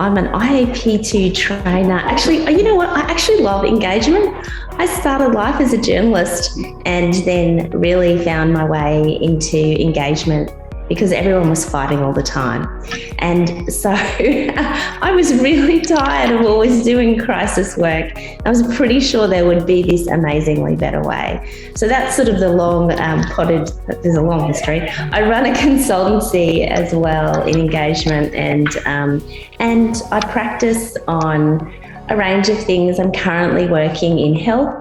I'm an IAP2 trainer. Actually, you know what? I actually love engagement. I started life as a journalist and then really found my way into engagement because everyone was fighting all the time. And so I was really tired of always doing crisis work. I was pretty sure there would be this amazingly better way. So that's sort of the long there's a long history. I run a consultancy as well in engagement, and I practice on a range of things. I'm currently working in health.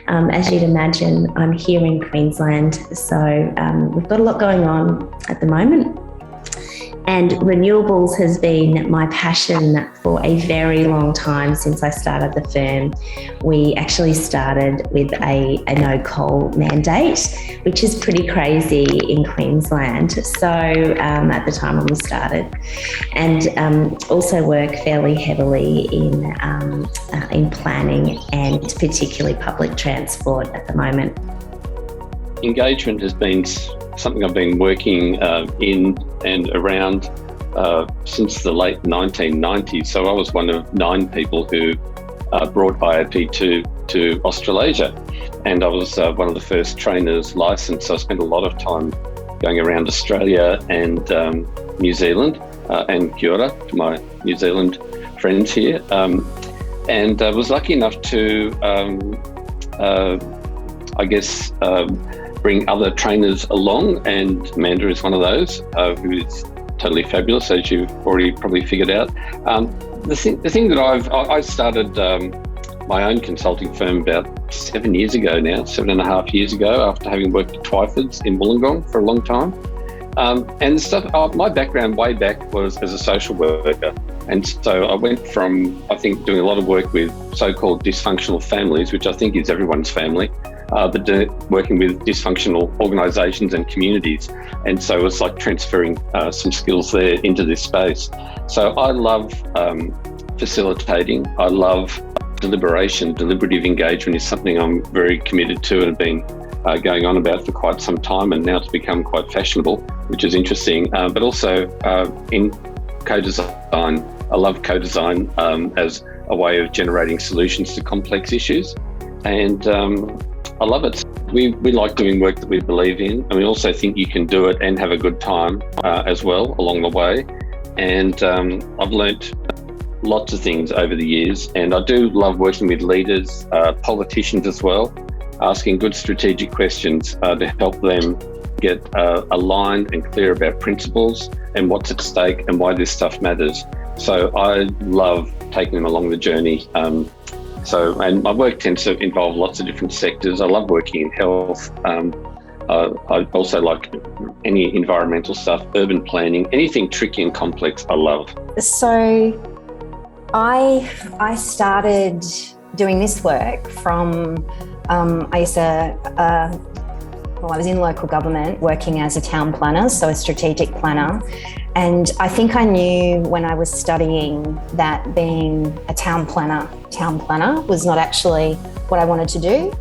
As you'd imagine, I'm here in Queensland, so we've got a lot going on at the moment. And renewables has been my passion for a very long time since I started the firm. We actually started with a no coal mandate, which is pretty crazy in Queensland. So at the time when we started, and also work fairly heavily in planning and particularly public transport at the moment. Engagement has been something I've been working in and around since the late 1990s. So I was one of 9 people who brought IAP2 to Australasia, and I was one of the first trainers licensed. So I spent a lot of time going around Australia and New Zealand, and kia ora to my New Zealand friends here. And I was lucky enough to, bring other trainers along, and Amanda is one of those, who is totally fabulous, as you've already probably figured out. The thing that I started my own consulting firm about 7 years ago now, 7.5 years ago, after having worked at Twyford's in Wollongong for a long time. And my background way back was as a social worker. And so I went from, I think, doing a lot of work with so-called dysfunctional families, which I think is everyone's family, but working with dysfunctional organisations and communities. And so it's like transferring some skills there into this space. So I love facilitating. I love deliberation. Deliberative engagement is something I'm very committed to and have been going on about for quite some time, and now it's become quite fashionable, which is interesting. But also in co-design. I love co-design as a way of generating solutions to complex issues. And I love it. We like doing work that we believe in, and we also think you can do it and have a good time as well along the way. And I've learnt lots of things over the years, and I do love working with leaders, politicians as well, asking good strategic questions to help them get aligned and clear about principles and what's at stake and why this stuff matters. So I love taking them along the journey. And my work tends to involve lots of different sectors. I love working in health. I also like any environmental stuff, urban planning, anything tricky and complex, I love. So I started doing this work from, I was in local government working as a town planner, so a strategic planner. And I think I knew when I was studying that being a town planner was not actually what I wanted to do.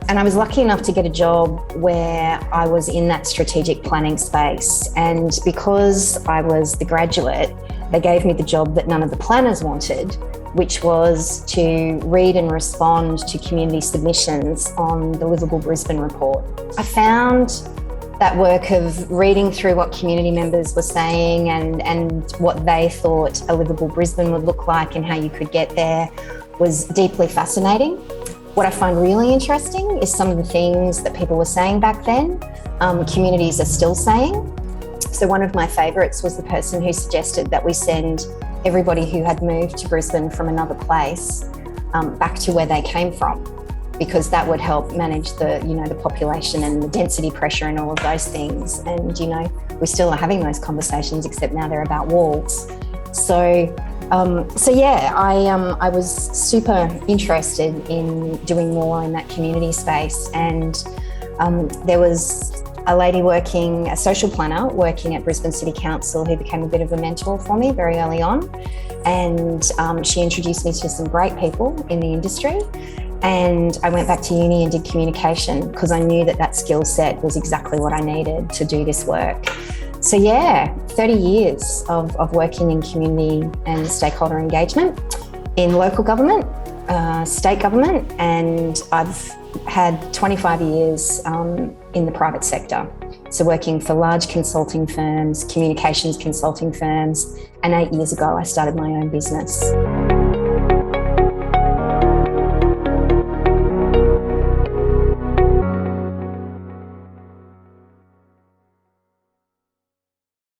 And I was lucky enough to get a job where I was in that strategic planning space. And because I was the graduate, they gave me the job that none of the planners wanted, which was to read and respond to community submissions on the Livable Brisbane report. I found that work of reading through what community members were saying and what they thought a livable Brisbane would look like and how you could get there was deeply fascinating. What I find really interesting is some of the things that people were saying back then, communities are still saying. So one of my favourites was the person who suggested that we send everybody who had moved to Brisbane from another place back to where they came from, because that would help manage the population and the density pressure and all of those things. And we still are having those conversations, except now they're about walls. So I was super interested in doing more in that community space. And there was a lady a social planner working at Brisbane City Council who became a bit of a mentor for me very early on. And she introduced me to some great people in the industry. And I went back to uni and did communication because I knew that skill set was exactly what I needed to do this work. So yeah, 30 years of working in community and stakeholder engagement in local government, state government, and I've had 25 years in the private sector. So working for large consulting firms, communications consulting firms, and 8 years ago I started my own business.